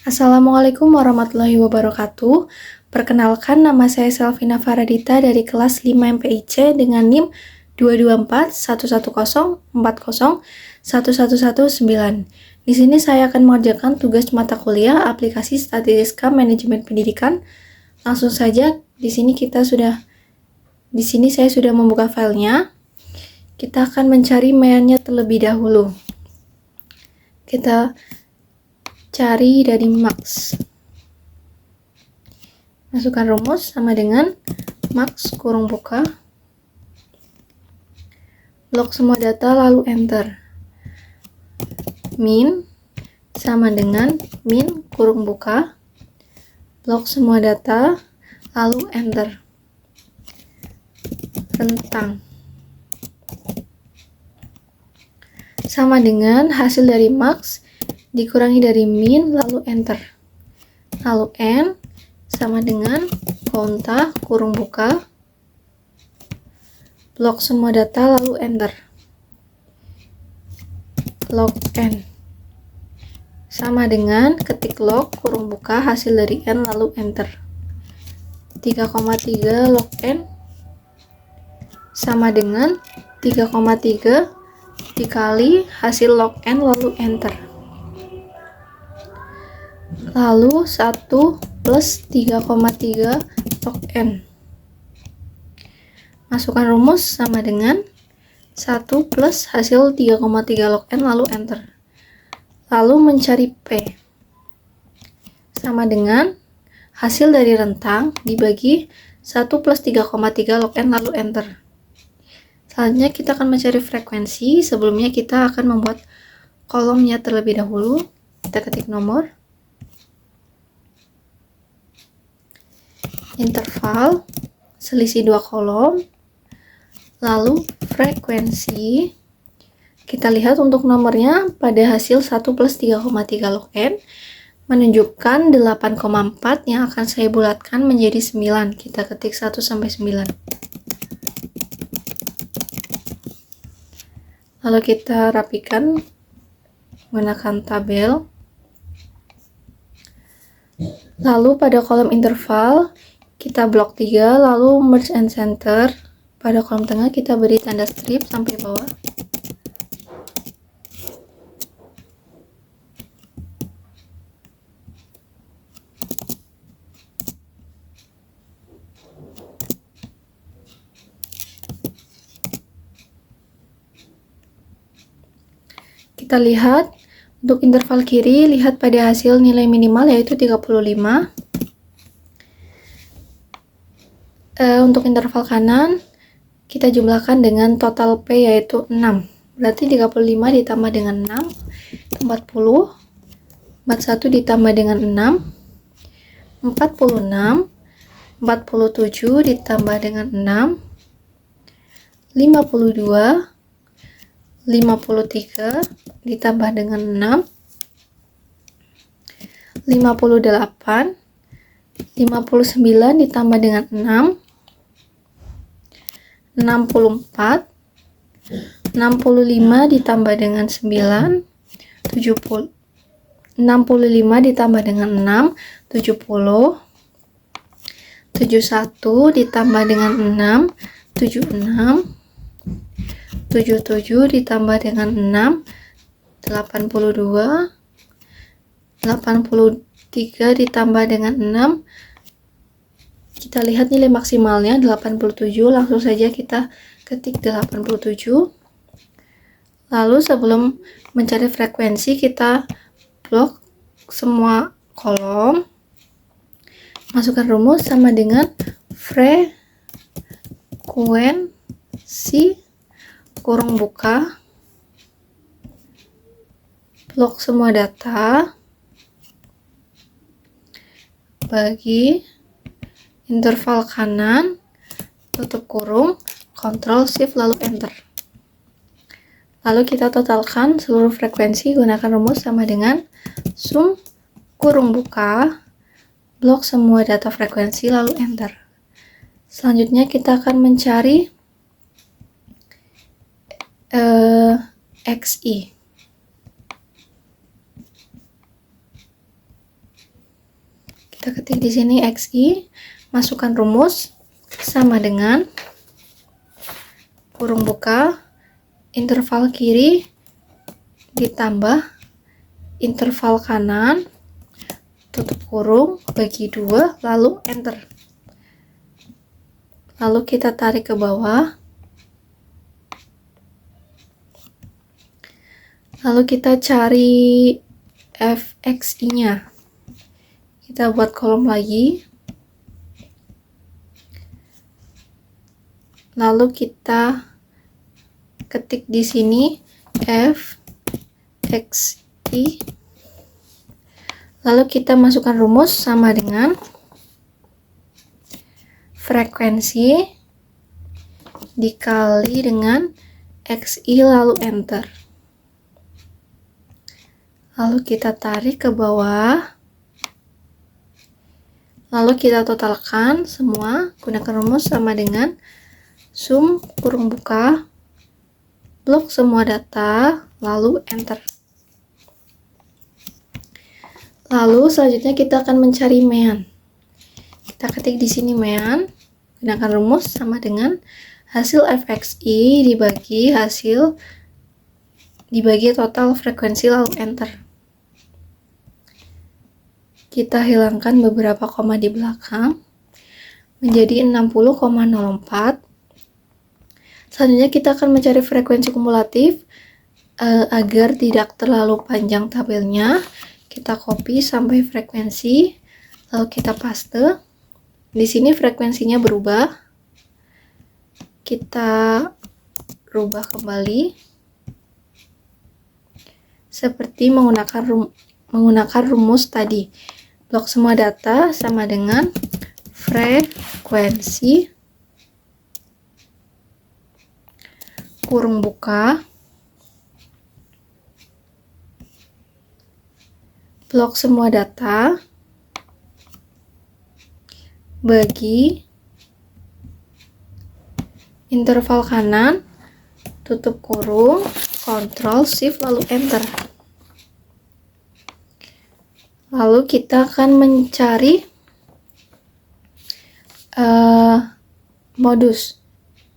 Assalamualaikum warahmatullahi wabarakatuh. Perkenalkan, nama saya Selvina Faradita dari kelas 5 MPIC dengan NIM 2241104011119. Di sini saya akan mengerjakan tugas mata kuliah aplikasi Statistika Manajemen Pendidikan. Langsung saja, di sini saya sudah membuka filenya. Kita akan mencari mainnya terlebih dahulu. Kita cari dari max. Masukkan rumus sama dengan max kurung buka, blok semua data lalu enter. Min sama dengan min kurung buka, blok semua data lalu enter. Rentang sama dengan hasil dari max dikurangi dari min lalu enter. Lalu n sama dengan konta kurung buka, blok semua data lalu enter. Log n sama dengan ketik log kurung buka hasil dari n lalu enter. 3,3 log n sama dengan 3,3 dikali hasil log n lalu enter. Lalu 1 plus 3,3 log n. Masukkan rumus sama dengan 1 plus hasil 3,3 log n lalu enter. Lalu mencari P. Sama dengan hasil dari rentang dibagi 1 plus 3,3 log n lalu enter. Selanjutnya kita akan mencari frekuensi. Sebelumnya kita akan membuat kolomnya terlebih dahulu. Kita ketik nomor, interval, selisih 2 kolom, lalu frekuensi. Kita lihat untuk nomornya pada hasil 1 plus 3,3 log n menunjukkan 8,4 yang akan saya bulatkan menjadi 9. Kita ketik 1 sampai 9. Lalu kita rapikan menggunakan tabel. Lalu pada kolom interval kita blok 3, lalu merge and center. Pada kolom tengah kita beri tanda strip sampai bawah. Kita lihat untuk interval kiri, lihat pada hasil nilai minimal yaitu 35. Untuk interval kanan, kita jumlahkan dengan total P yaitu 6. Berarti 35 ditambah dengan 6, 40. 41 ditambah dengan 6, 46. 47 ditambah dengan 6, 52. 53 ditambah dengan 6, 58. 59 ditambah dengan 6, 64. 65 ditambah dengan 9, 70. 65 ditambah dengan 6, 70. 71 ditambah dengan 6, 76. 77 ditambah dengan 6, 82. 83 ditambah dengan 6. Kita lihat nilai maksimalnya 87. Langsung saja kita ketik 87. Lalu sebelum mencari frekuensi, kita blok semua kolom. Masukkan rumus sama dengan frekuensi kurung buka, blok semua data bagi interval kanan, tutup kurung, Ctrl Shift lalu enter. Lalu kita totalkan seluruh frekuensi gunakan rumus sama dengan sum kurung buka, blok semua data frekuensi lalu enter. Selanjutnya kita akan mencari XI. Kita ketik di sini XI, masukkan rumus sama dengan kurung buka, interval kiri ditambah interval kanan, tutup kurung, bagi 2, lalu enter. Lalu kita tarik ke bawah. Lalu kita cari fxi-nya. Kita buat kolom lagi. Lalu kita ketik di sini fxi. Lalu kita masukkan rumus sama dengan frekuensi dikali dengan xi, lalu enter. Lalu kita tarik ke bawah. Lalu kita totalkan semua, gunakan rumus sama dengan sum kurung buka, blok semua data, lalu enter. Lalu selanjutnya kita akan mencari mean. Kita ketik di sini mean, gunakan rumus sama dengan hasil fxi dibagi total frekuensi, lalu enter. Kita hilangkan beberapa koma di belakang menjadi 60,04. Selanjutnya kita akan mencari frekuensi kumulatif. Agar tidak terlalu panjang tabelnya, kita copy sampai frekuensi, lalu kita paste. Di sini frekuensinya berubah, kita rubah kembali seperti menggunakan rumus tadi. Blok semua data sama dengan frekuensi kurung buka, blok semua data bagi interval kanan, tutup kurung, Ctrl Shift, lalu enter. Lalu kita akan mencari modus.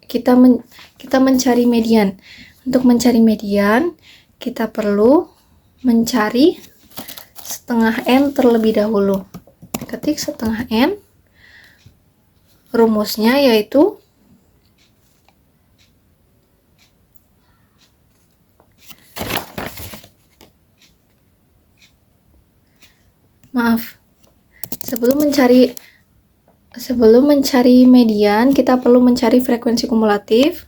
Kita mencari median. Untuk mencari median, kita perlu mencari setengah n terlebih dahulu. Ketik setengah n. Rumusnya yaitu sebelum mencari median, kita perlu mencari frekuensi kumulatif.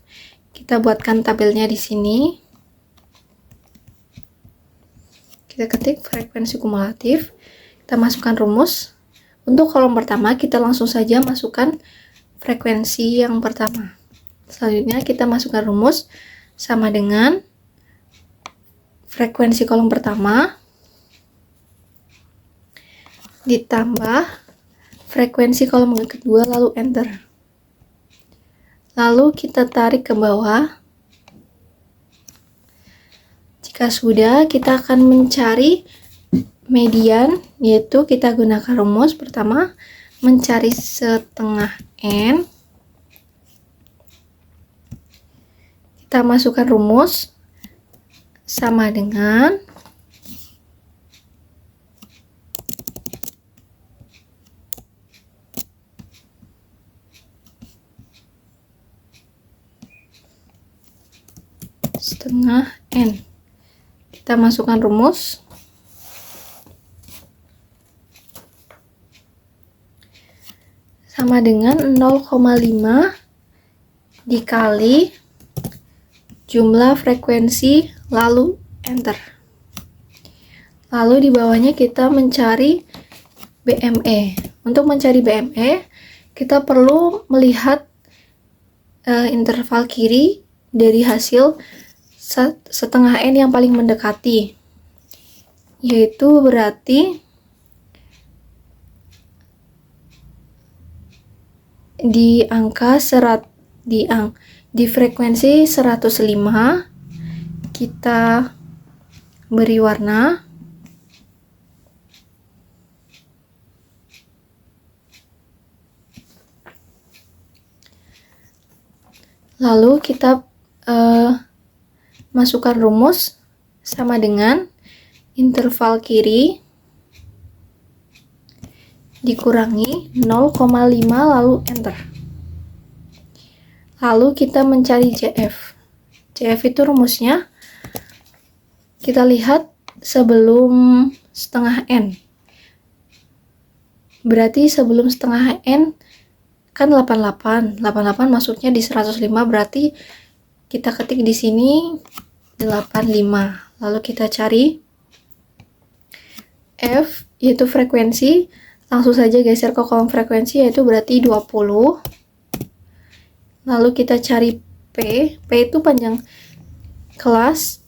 Kita buatkan tabelnya di sini. Kita ketik frekuensi kumulatif. Kita masukkan rumus. Untuk kolom pertama, kita langsung saja masukkan frekuensi yang pertama. Selanjutnya kita masukkan rumus sama dengan frekuensi kolom pertama ditambah frekuensi kolom kedua, lalu enter. Lalu kita tarik ke bawah. Jika sudah, kita akan mencari median, yaitu kita gunakan rumus pertama, mencari setengah n. Kita masukkan rumus sama dengan setengah n. Kita masukkan rumus sama dengan 0,5 dikali jumlah frekuensi, lalu enter. Lalu di bawahnya kita mencari BME. Untuk mencari BME, kita perlu melihat interval kiri dari hasil setengah n yang paling mendekati, yaitu berarti di frekuensi 105. Kita beri warna. Lalu kita masukkan rumus sama dengan interval kiri dikurangi 0,5 lalu enter. Lalu kita mencari CF. CF itu rumusnya kita lihat sebelum setengah N. Berarti sebelum setengah N kan 88. 88 masuknya di 105, berarti kita ketik di sini 85. Lalu kita cari F, yaitu frekuensi. Langsung saja geser ke kolom frekuensi, yaitu berarti 20. Lalu kita cari P. P itu panjang kelas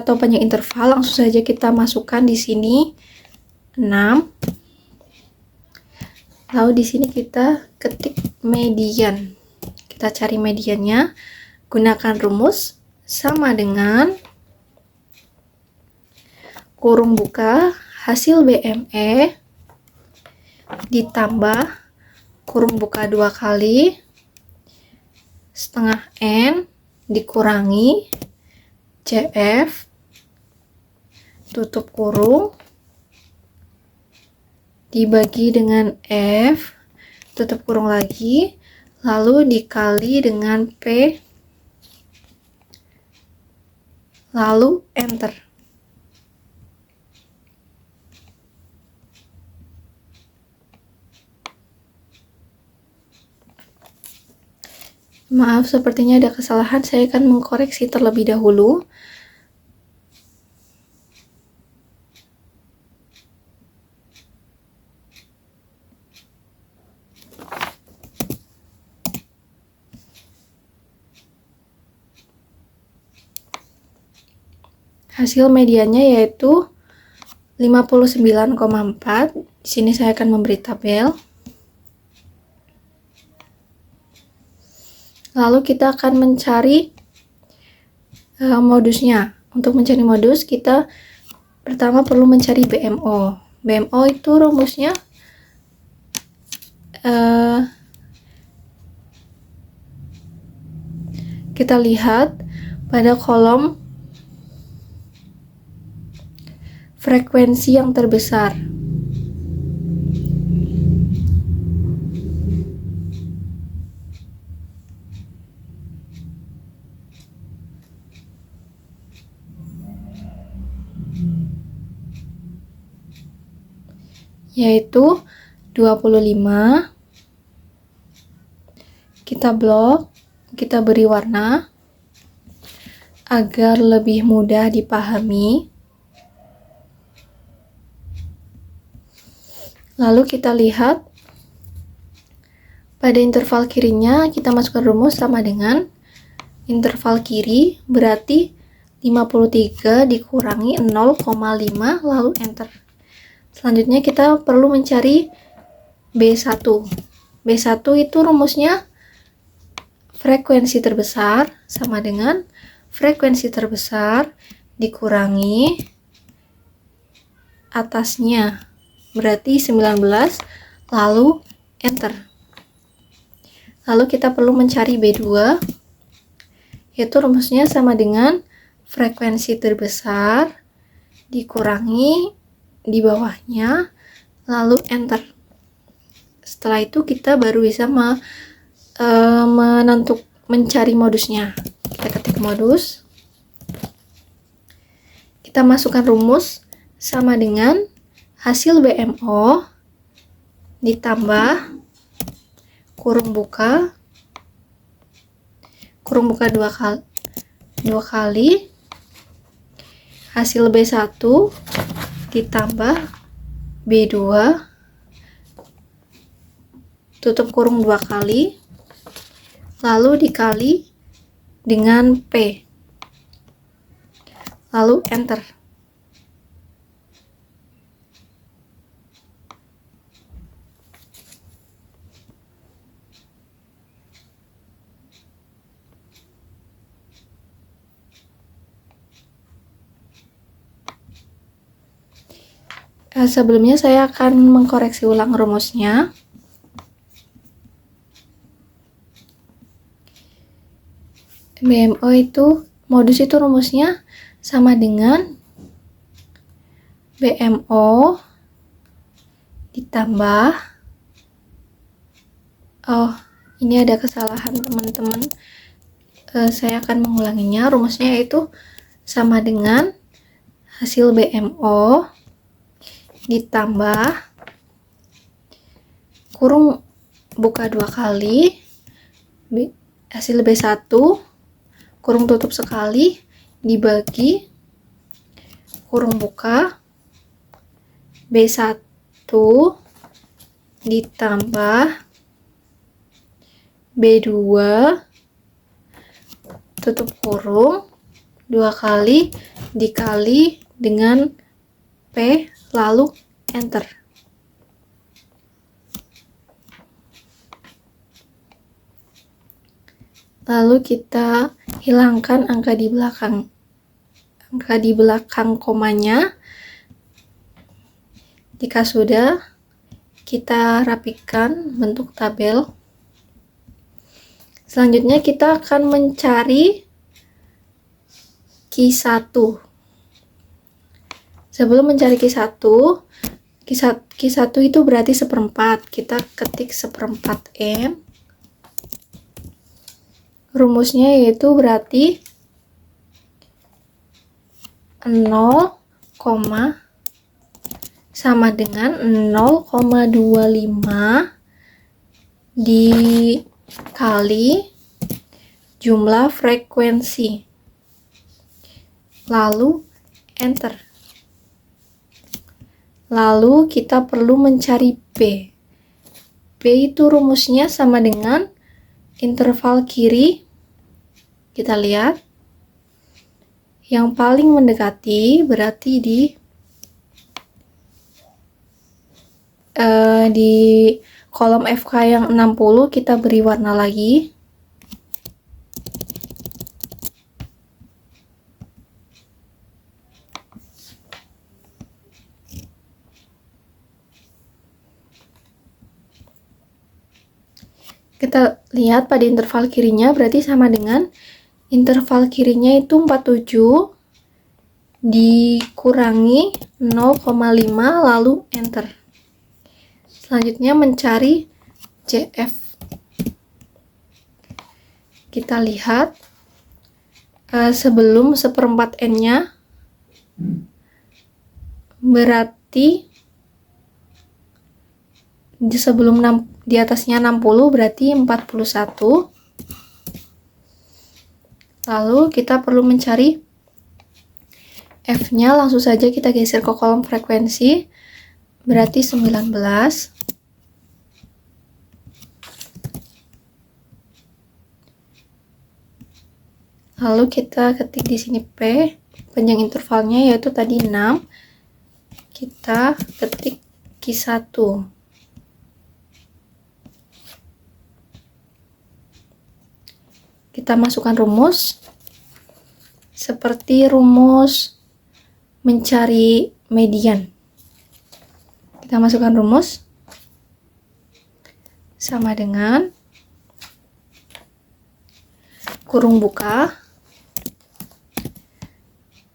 atau panjang interval. Langsung saja kita masukkan di sini 6. Lalu di sini kita ketik median. Kita cari mediannya. Gunakan rumus sama dengan kurung buka hasil BME ditambah kurung buka 2 kali setengah N dikurangi CF tutup kurung dibagi dengan F tutup kurung lagi, lalu dikali dengan P, lalu enter. Maaf, sepertinya ada kesalahan. Saya akan mengkoreksi terlebih dahulu. Hasil mediannya yaitu 59,4. Di sini saya akan memberi tabel. Lalu kita akan mencari modusnya. Untuk mencari modus, kita pertama perlu mencari BMO. BMO itu rumusnya kita lihat pada kolom frekuensi yang terbesar. Yaitu 25. Kita blok, kita beri warna agar lebih mudah dipahami. Lalu kita lihat pada interval kirinya kita masukkan rumus sama dengan interval kiri berarti 53 dikurangi 0,5 lalu enter. Selanjutnya kita perlu mencari B1. B1 itu rumusnya frekuensi terbesar sama dengan frekuensi terbesar dikurangi atasnya berarti 19 lalu enter. Lalu kita perlu mencari B2, yaitu rumusnya sama dengan frekuensi terbesar dikurangi di bawahnya lalu enter. Setelah itu kita baru bisa mencari modusnya. Kita ketik modus, kita masukkan rumus sama dengan hasil BMO ditambah kurung buka 2 kali hasil B1 ditambah B2 tutup kurung 2 kali lalu dikali dengan P lalu enter. Sebelumnya saya akan mengkoreksi ulang rumusnya. BMO itu modus itu rumusnya sama dengan BMO ditambah, oh ini ada kesalahan teman-teman, saya akan mengulanginya. Rumusnya yaitu sama dengan hasil BMO ditambah kurung buka 2 kali hasil B1 kurung tutup sekali dibagi kurung buka B1 ditambah B2 tutup kurung 2 kali dikali dengan P lalu enter. Lalu kita hilangkan angka di belakang komanya. Jika sudah, kita rapikan bentuk tabel. Selanjutnya kita akan mencari Q1. Sebelum mencari Q1 itu berarti seperempat. Kita ketik seperempat N. Rumusnya yaitu berarti 0, sama dengan 0,25 dikali jumlah frekuensi. Lalu enter. Lalu kita perlu mencari B. B itu rumusnya sama dengan interval kiri. Kita lihat yang paling mendekati berarti di kolom FK yang 60 kita beri warna lagi. Kita lihat pada interval kirinya berarti sama dengan interval kirinya itu 47 dikurangi 0,5 lalu enter. Selanjutnya mencari CF. Kita lihat sebelum seperempat N-nya berarti sebelum di atasnya 60 berarti 41. Lalu kita perlu mencari F-nya, langsung saja kita geser ke kolom frekuensi, berarti 19. Lalu kita ketik di sini P, panjang intervalnya yaitu tadi 6. Kita ketik Q1. Kita masukkan rumus seperti rumus mencari median. Kita masukkan rumus sama dengan kurung buka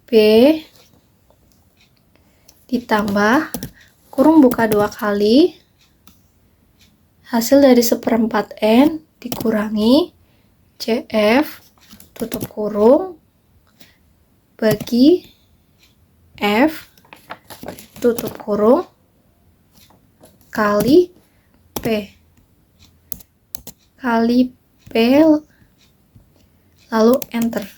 B ditambah kurung buka 2 kali hasil dari seperempat N dikurangi CF tutup kurung bagi F tutup kurung kali P lalu enter.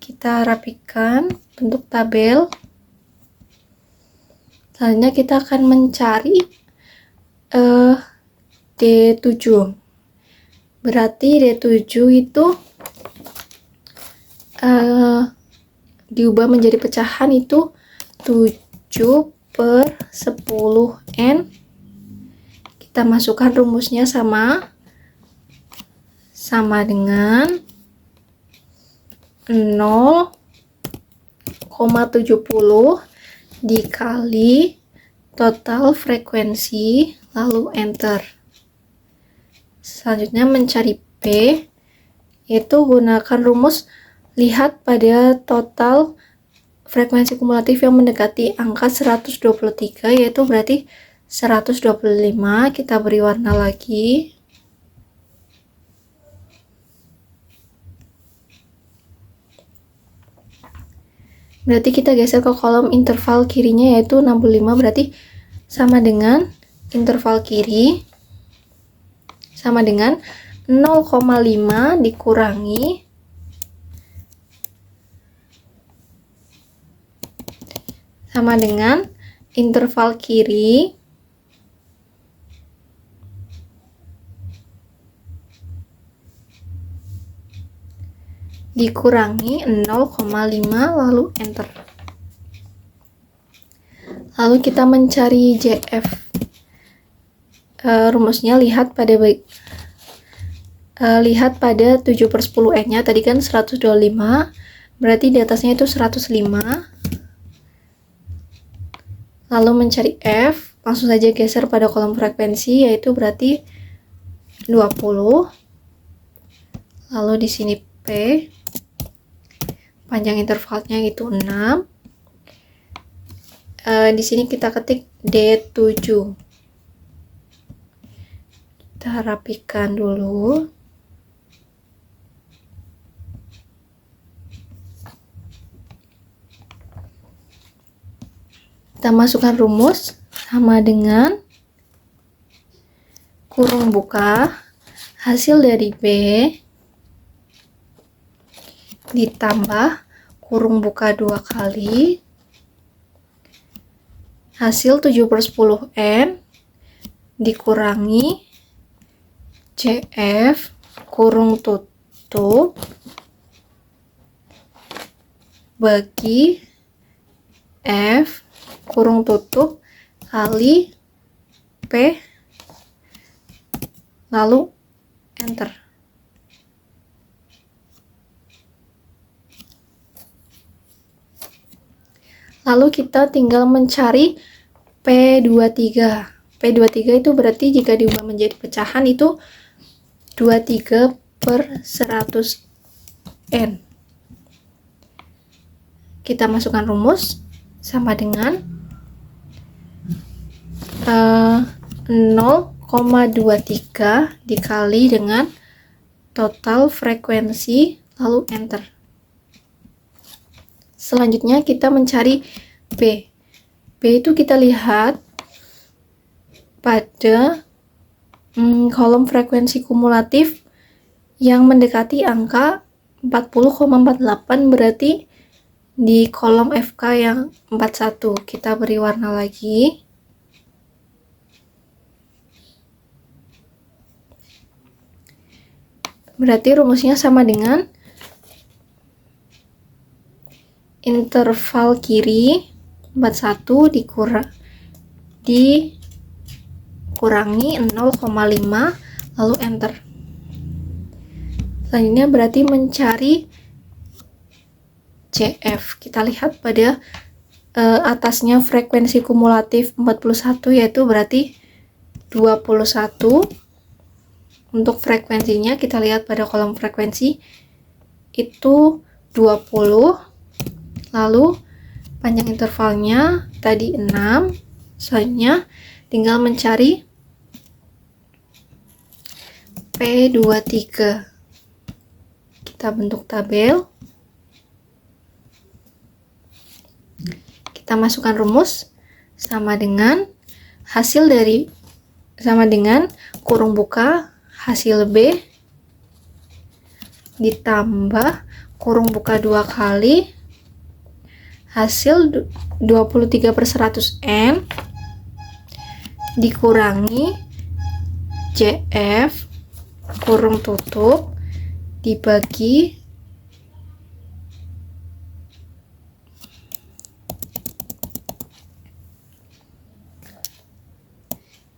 Kita rapikan bentuk tabel. Selanjutnya kita akan mencari D7. Berarti D7 itu diubah menjadi pecahan itu 7/10N. Kita masukkan rumusnya sama dengan 0,70 dikali total frekuensi, lalu enter. Selanjutnya mencari P, yaitu gunakan rumus lihat pada total frekuensi kumulatif yang mendekati angka 123, yaitu berarti 125. Kita beri warna lagi. Berarti kita geser ke kolom interval kirinya, yaitu 65, berarti sama dengan interval kiri sama dengan 0,5 dikurangi sama dengan interval kiri dikurangi 0,5 lalu enter. Lalu kita mencari JF. Rumusnya lihat pada 7/10 nya. Tadi kan 125, berarti di atasnya itu 105. Lalu mencari F, langsung saja geser pada kolom frekuensi, yaitu berarti 20. Lalu di sini P, panjang intervalnya itu 6. Di sini kita ketik D7. Kita rapikan dulu. Kita masukkan rumus sama dengan kurung buka hasil dari B ditambah kurung buka 2 kali hasil 7/10 N dikurangi CF kurung tutup bagi F kurung tutup kali P lalu enter. Lalu kita tinggal mencari P23. P23 itu berarti jika diubah menjadi pecahan itu 23/100 N. Kita masukkan rumus sama dengan 0,23 dikali dengan total frekuensi lalu enter. Selanjutnya kita mencari B. B itu kita lihat pada kolom frekuensi kumulatif yang mendekati angka 40,48, berarti di kolom FK yang 41. Kita beri warna lagi. Berarti rumusnya sama dengan interval kiri 41 dikurangi 0,5 lalu enter. Selanjutnya berarti mencari CF. Kita lihat pada atasnya frekuensi kumulatif 41, yaitu berarti 21. Untuk frekuensinya kita lihat pada kolom frekuensi itu 20. Lalu panjang intervalnya tadi 6. Selanjutnya tinggal mencari P23. Kita bentuk tabel. Kita masukkan rumus sama dengan kurung buka hasil B ditambah kurung buka 2 kali hasil 23/100 N dikurangi CF kurung tutup dibagi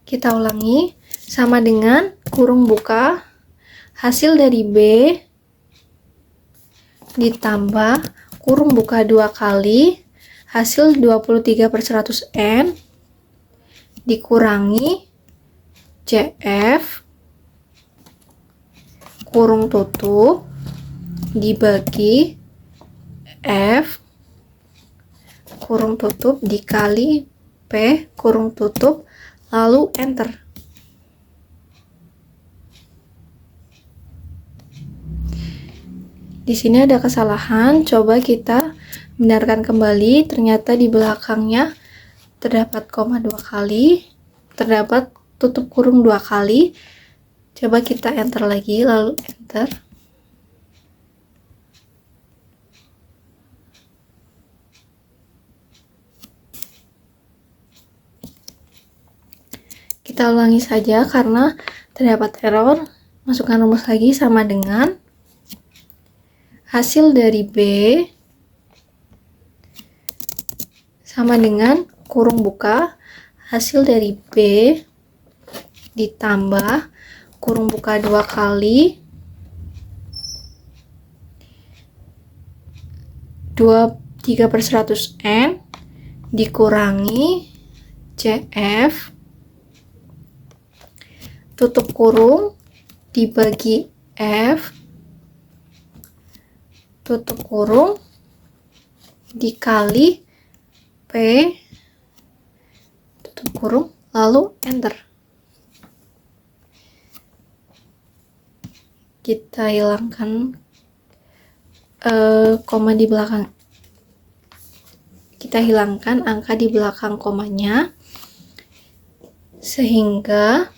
kita ulangi sama dengan kurung buka hasil dari B ditambah kurung buka 2 kali hasil 23/100 N dikurangi CF kurung tutup dibagi F kurung tutup dikali P kurung tutup, lalu enter. Di sini ada kesalahan, coba kita benarkan kembali. Ternyata di belakangnya terdapat koma 2 kali, terdapat tutup kurung 2 kali. Coba kita enter lagi, lalu enter. Kita ulangi saja karena terdapat error. Masukkan rumus lagi sama dengan hasil dari B sama dengan kurung buka hasil dari B ditambah kurung buka 2 kali 3/100 N dikurangi CF tutup kurung dibagi F tutup kurung dikali P tutup kurung, lalu enter. Kita hilangkan koma di belakang, kita hilangkan angka di belakang komanya, sehingga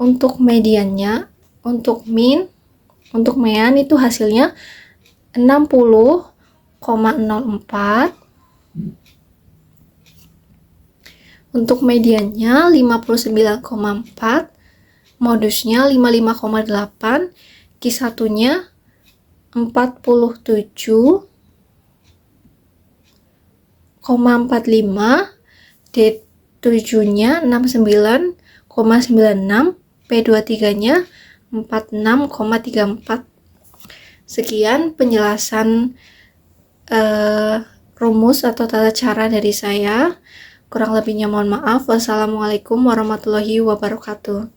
untuk mediannya, untuk mean itu hasilnya 60,04, untuk mediannya 59,4, modusnya 55,8, Q1-nya 47,45, D7-nya 69,96, P23-nya 46,34. Sekian penjelasan rumus atau tata cara dari saya. Kurang lebihnya mohon maaf. Wassalamualaikum warahmatullahi wabarakatuh.